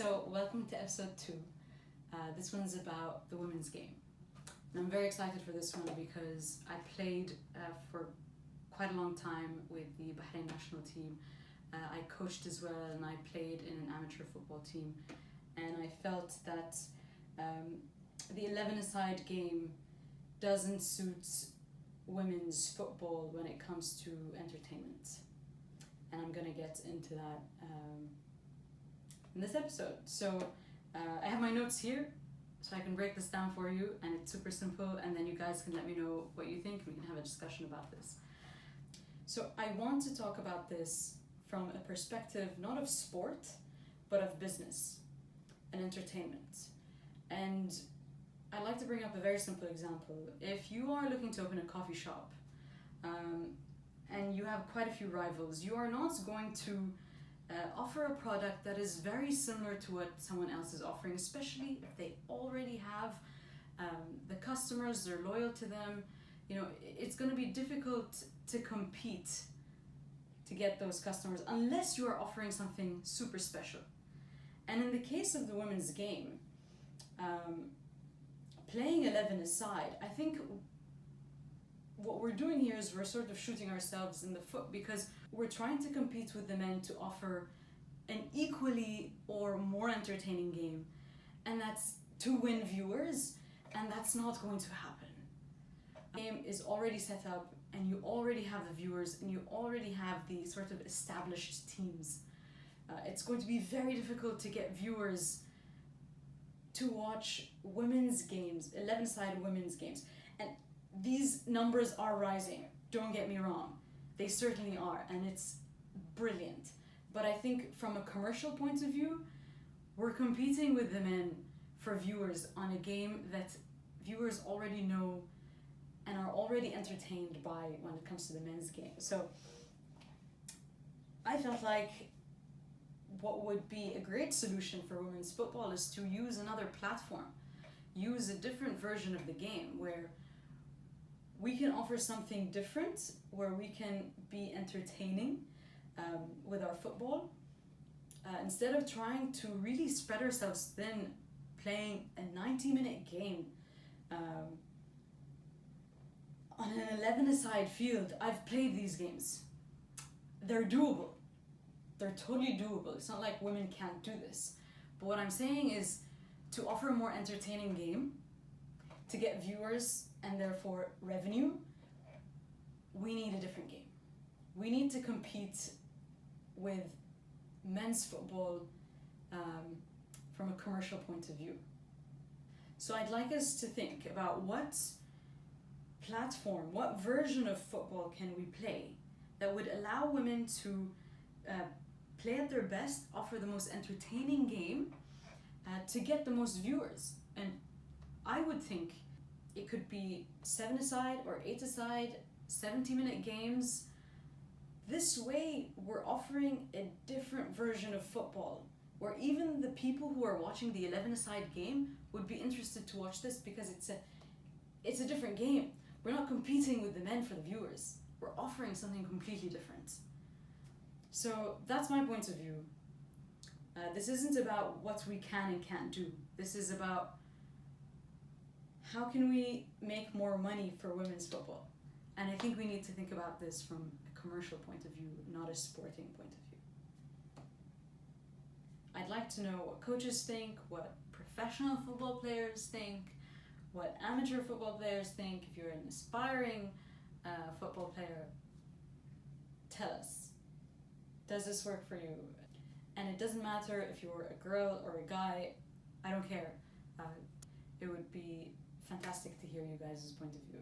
So welcome to episode 2. This one's about the women's game. And I'm very excited for this one because I played for quite a long time with the Bahrain national team. I coached as well, and I played in an amateur football team. And I felt that the 11-a-side game doesn't suit women's football when it comes to entertainment. And I'm going to get into that in this episode. So I have my notes here, so I can break this down for you, and it's super simple, and then you guys can let me know what you think. We can have a discussion about this. So I want to talk about this from a perspective not of sport, but of business and entertainment. And I'd like to bring up a very simple example. If you are looking to open a coffee shop and you have quite a few rivals, you are not going to offer a product that is very similar to what someone else is offering, especially if they already have the customers, they're loyal to them. You know, it's going to be difficult to compete to get those customers unless you are offering something super special. And in the case of the women's game, playing 11 aside, I think what we're doing here is we're sort of shooting ourselves in the foot, because we're trying to compete with the men to offer an equally or more entertaining game, and that's to win viewers, and that's not going to happen. The game is already set up, and you already have the viewers, and you already have the sort of established teams. It's going to be very difficult to get viewers to watch women's games, 11-side women's games. And these numbers are rising, don't get me wrong. They certainly are, and it's brilliant. But I think from a commercial point of view, we're competing with the men for viewers on a game that viewers already know and are already entertained by when it comes to the men's game. So I felt like what would be a great solution for women's football is to use another platform, use a different version of the game where we can offer something different, where we can be entertaining with our football, instead of trying to really spread ourselves thin, playing a 90-minute game on an 11-a-side field. I've played these games. They're doable. They're totally doable. It's not like women can't do this. But what I'm saying is, to offer a more entertaining game, to get viewers and therefore revenue, we need a different game. We need to compete with men's football from a commercial point of view. So I'd like us to think about what platform, what version of football can we play that would allow women to play at their best, offer the most entertaining game, to get the most viewers. And I would think it could be 7-a-side or 8-a-side, 70-minute games. This way, we're offering a different version of football, where even the people who are watching the 11-a-side game would be interested to watch this, because it's a different game. We're not competing with the men for the viewers. We're offering something completely different. So that's my point of view. This isn't about what we can and can't do. This is about how can we make more money for women's football. And I think we need to think about this from a commercial point of view, not a sporting point of view. I'd like to know what coaches think, what professional football players think, what amateur football players think. If you're an aspiring football player, tell us. Does this work for you? And it doesn't matter if you're a girl or a guy, I don't care. It would be fantastic to hear you guys' point of view.